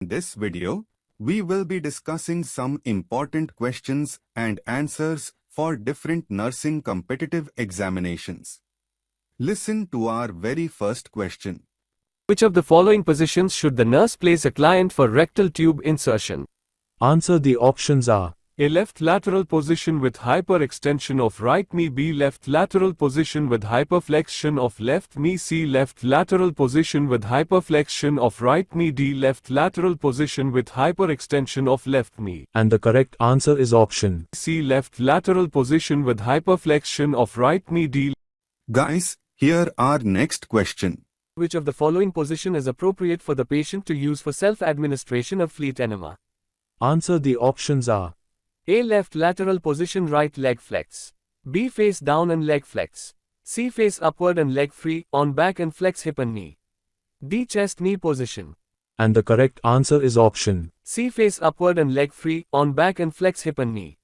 In this video, we will be discussing some important questions and answers for different nursing competitive examinations. Listen to our very first question. Which of the following positions should the nurse place a client for rectal tube insertion? Answer. The options are A. Left lateral position with hyperextension of right knee. B. Left lateral position with hyperflexion of left knee. C. Left lateral position with hyperflexion of right knee. D. Left lateral position with hyperextension of left knee. and the correct answer is option C. Left lateral position with hyperflexion of right knee. D. Guys, here our next question. Which of the following position is appropriate for the patient to use for self-administration of fleet enema? Answer. The options are A. Left lateral position, right leg flex. B. Face down and leg flex. C. Face upward and leg free, on back and flex hip and knee. D. Chest knee position. and the correct answer is option C. Face upward and leg free, on back and flex hip and knee.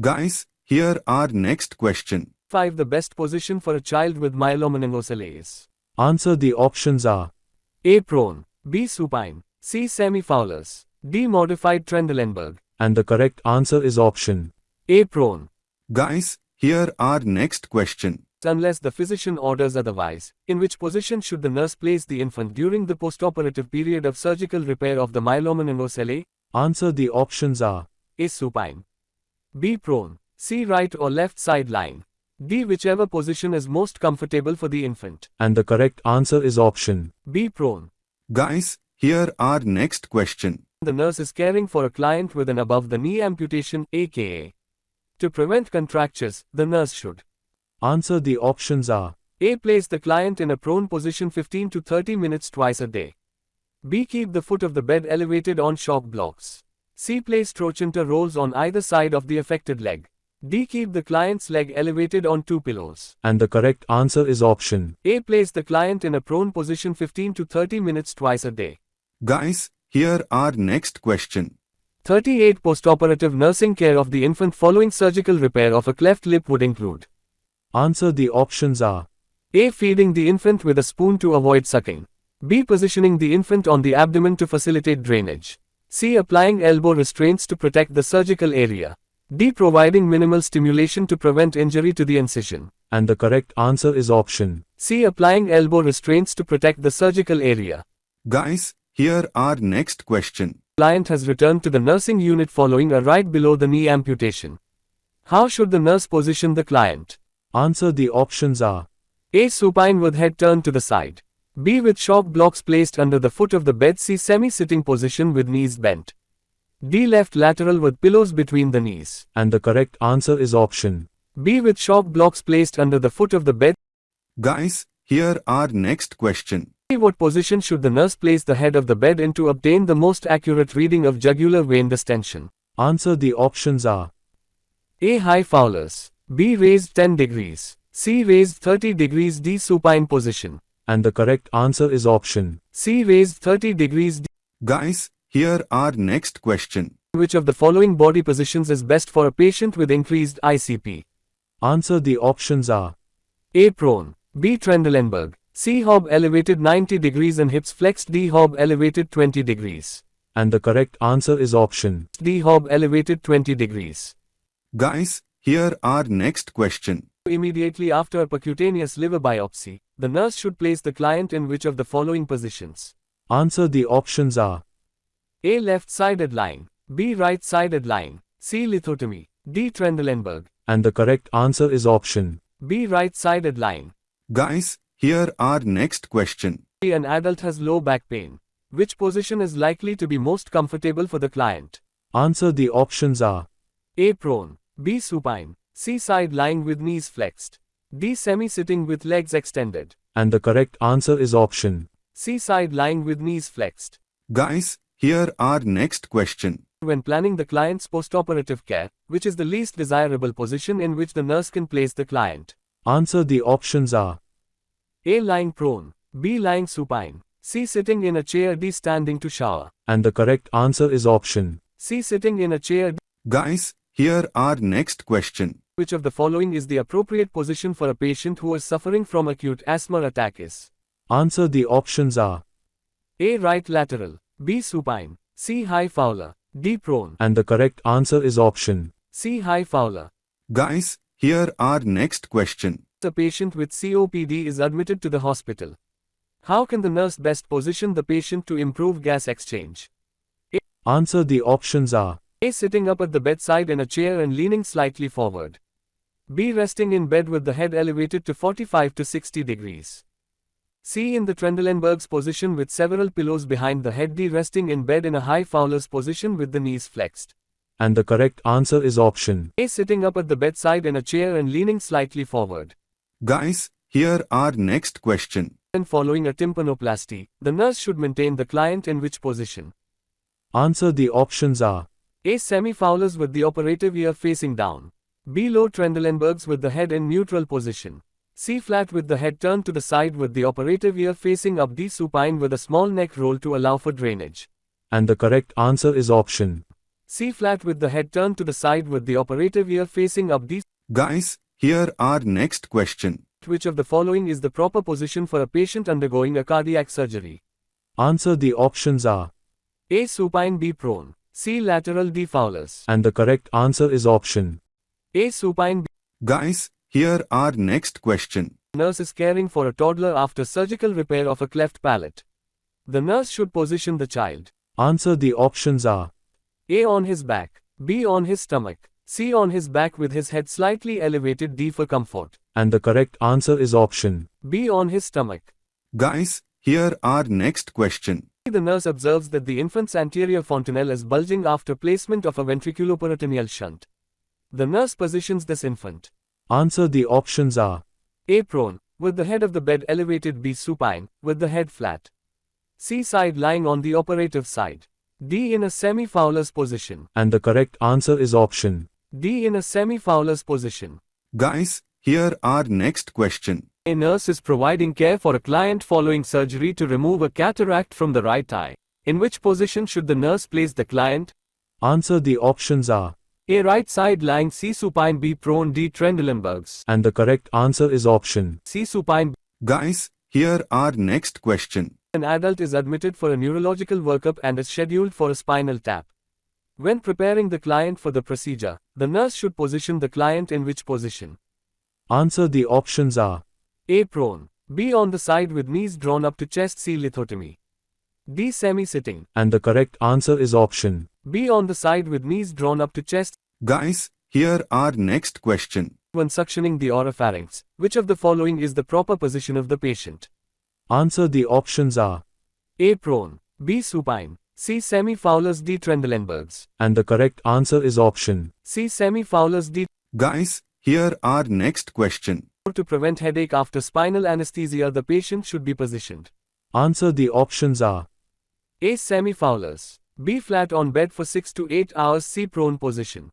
Guys, here our next question. 5. The best position for a child with myeloma is Answer. The options are A. Prone. B. Supine. C. Semi-Fowlers. D. Modified Trendelenburg. and the correct answer is option A. Prone. Guys, here our next question. Unless the physician orders otherwise, in which position should the nurse place the infant during the postoperative period of surgical repair of the myeloma? Answer. The options are A. Supine. B. Prone. C. Right or left side lying. D. Whichever position is most comfortable for the infant. and the correct answer is option B. Prone. Guys, here our next question. The nurse is caring for a client with an above-the-knee amputation, aka. To prevent contractures, the nurse should Answer. The options are A. Place the client in a prone position 15 to 30 minutes twice a day. B. Keep the foot of the bed elevated on shock blocks. C. Place trochanter rolls on either side of the affected leg. D. Keep the client's leg elevated on 2 pillows. and the correct answer is option A. Place the client in a prone position 15 to 30 minutes twice a day. Guys, here our next question. 38. Postoperative nursing care of the infant following surgical repair of a cleft lip would include Answer. The options are A. Feeding the infant with a spoon to avoid sucking. B. Positioning the infant on the abdomen to facilitate drainage. C. Applying elbow restraints to protect the surgical area. D. Providing minimal stimulation to prevent injury to the incision. and the correct answer is option C. Applying elbow restraints to protect the surgical area. Guys, here our next question. Client has returned to the nursing unit following a right below the knee amputation. How should the nurse position the client? Answer. The options are A. Supine with head turned to the side. B. With shock blocks placed under the foot of the bed. C. Semi-sitting position with knees bent. D. Left lateral with pillows between the knees. and the correct answer is option B. With shock blocks placed under the foot of the bed. Guys, here our next question. C. What position should the nurse place the head of the bed in to obtain the most accurate reading of jugular vein distension? Answer. The options are A. High Fowlers. B. Raised 10 degrees. C. Raised 30 degrees. D. Supine position. and the correct answer is option C. Raised 30 degrees. D. Guys, here our next question. Which of the following body positions is best for a patient with increased ICP? Answer. The options are A. Prone. B. Trendelenburg. C. Hob elevated 90 degrees and hips flexed. D. Hob elevated 20 degrees. and the correct answer is option D. Hob elevated 20 degrees. Guys, here our next question. Immediately after a percutaneous liver biopsy, the nurse should place the client in which of the following positions? Answer. The options are A. Left-sided lying. B. Right-sided lying. C. Lithotomy. D. Trendelenburg. and the correct answer is option B. Right-sided lying. Guys, here our next question. An adult has low back pain. Which position is likely to be most comfortable for the client? Answer. The options are A. Prone. B. Supine. C. Side lying with knees flexed. D. Semi-sitting with legs extended. and the correct answer is option C. Side lying with knees flexed. Guys, here our next question. When planning the client's postoperative care, which is the least desirable position in which the nurse can place the client? Answer. The options are A. Lying prone. B. Lying supine. C. Sitting in a chair. D. Standing to shower. and the correct answer is option C. Sitting in a chair. D. Guys, here our next question. Which of the following is the appropriate position for a patient who is suffering from acute asthma attack is? Answer. The options are A. Right lateral. B. Supine. C. High Fowler. D. Prone. And the correct answer is option. C. High Fowler. Guys, here our next question. A patient with COPD is admitted to the hospital. How can the nurse best position the patient to improve gas exchange? Answer the options are A. Sitting up at the bedside in a chair and leaning slightly forward. B. Resting in bed with the head elevated to 45 to 60 degrees. C. In the Trendelenburg's position with several pillows behind the head. D. Resting in bed in a high Fowler's position with the knees flexed. and the correct answer is option. A. Sitting up at the bedside in a chair and leaning slightly forward. Guys, here our next question. And following a tympanoplasty, the nurse should maintain the client in which position? Answer the options are A. Semi-Fowlers with the operative ear facing down. B. Low Trendelenburgs with the head in neutral position. C. Flat with the head turned to the side with the operative ear facing up. D. Supine with a small neck roll to allow for drainage. and the correct answer is option. C. Flat with the head turned to the side with the operative ear facing up. D. Guys, here our next question. Which of the following is the proper position for a patient undergoing a cardiac surgery? Answer the options are A. Supine. B. Prone. C. Lateral. D. Fowlers. and the correct answer is option. A. Supine. B. Guys, here our next question. Nurse is caring for a toddler after surgical repair of a cleft palate. The nurse should position the child. Answer the options are A. On his back. B. On his stomach. C. On his back with his head slightly elevated. D. For comfort. and the correct answer is option. B. On his stomach. Guys, here our next question. The nurse observes that the infant's anterior fontanelle is bulging after placement of a ventriculoperitoneal shunt. The nurse positions this infant. Answer the options are A. Prone, with the head of the bed elevated. B. Supine, with the head flat. C. Side lying on the operative side. D. In a semi-Fowler's position. and the correct answer is option. D. In a semi-Fowler's position. Guys, here our next question. A nurse is providing care for a client following surgery to remove a cataract from the right eye. In which position should the nurse place the client? Answer the options are A. Right side lying. C. Supine. B. Prone. D. Trendelenburgs. and the correct answer is option. C. Supine. Guys, here our next question. An adult is admitted for a neurological workup and is scheduled for a spinal tap. When preparing the client for the procedure, the nurse should position the client in which position? Answer the options are A. Prone. B. On the side with knees drawn up to chest. C. Lithotomy. D. Semi-sitting. and the correct answer is option. B. On the side with knees drawn up to chest. Guys, here our next question. When suctioning the oropharynx, which of the following is the proper position of the patient? Answer the options are A. Prone. B. Supine. C. Semi-Fowlers. D. Trendelenburgs. and the correct answer is option. C. Semi-Fowlers. D. Guys, here our next question. To prevent headache after spinal anesthesia, the patient should be positioned. Answer the options are A. Semi-Fowlers. B. Flat on bed for 6 to 8 hours. C. Prone position.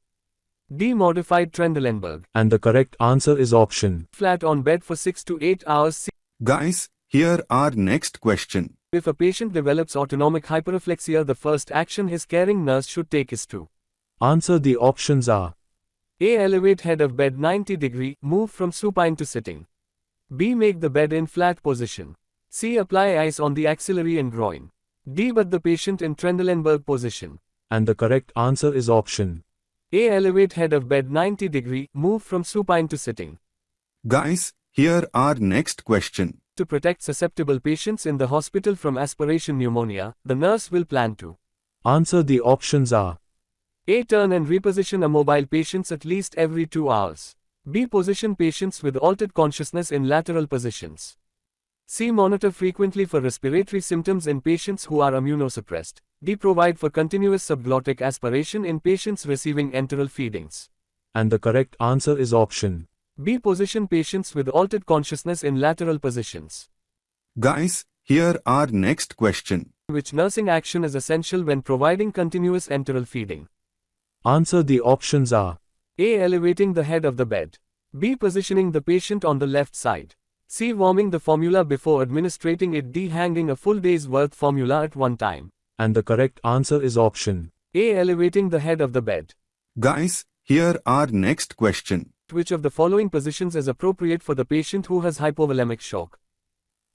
D. Modified Trendelenburg. and the correct answer is option. Flat on bed for 6 to 8 hours. C. Guys, here our next question. If a patient develops autonomic hyperreflexia, the first action his caring nurse should take is to Answer the options are A. Elevate head of bed 90 degree, move from supine to sitting. B. Make the bed in flat position. C. Apply ice on the axillary and groin. D. Put the patient in Trendelenburg position. and the correct answer is option. A. Elevate head of bed 90 degree, move from supine to sitting. Guys, here our next question. To protect susceptible patients in the hospital from aspiration pneumonia, the nurse will plan to Answer the options are A. Turn and reposition immobile patients at least every 2 hours. B. Position patients with altered consciousness in lateral positions. C. Monitor frequently for respiratory symptoms in patients who are immunosuppressed. D. Provide for continuous subglottic aspiration in patients receiving enteral feedings. and the correct answer is option. B. Position patients with altered consciousness in lateral positions. Guys, here our next question. Which nursing action is essential when providing continuous enteral feeding? Answer the options are A. Elevating the head of the bed. B. Positioning the patient on the left side. C. Warming the formula before administrating it. D. Hanging a full day's worth formula at one time. and the correct answer is option. A. Elevating the head of the bed. Guys, here our next question. Which of the following positions is appropriate for the patient who has hypovolemic shock?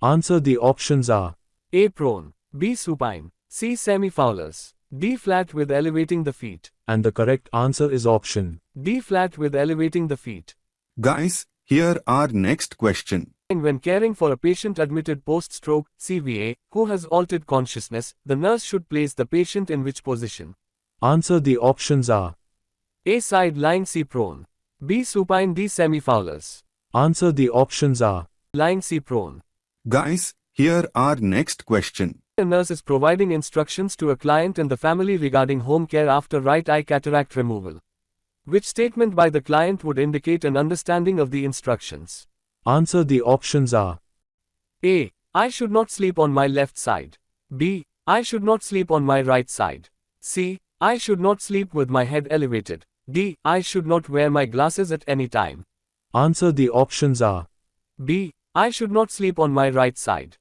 Answer the options are A. Prone. B. Supine. C. Semi-Fowlers. D. Flat with elevating the feet. And the correct answer is option D. Flat with elevating the feet. Guys, here our next question. When caring for a patient admitted post-stroke, CVA, who has altered consciousness, the nurse should place the patient in which position? Answer the options are A. Side lying, C. Prone. B. Supine, D. Semi-fowlers. Answer the options are Lying, C. Prone. Guys, here our next question. A nurse is providing instructions to a client and the family regarding home care after right eye cataract removal. Which statement by the client would indicate an understanding of the instructions? Answer the options are A. I should not sleep on my left side. B. I should not sleep on my right side. C. I should not sleep with my head elevated. D. I should not wear my glasses at any time. Answer the options are B. I should not sleep on my right side.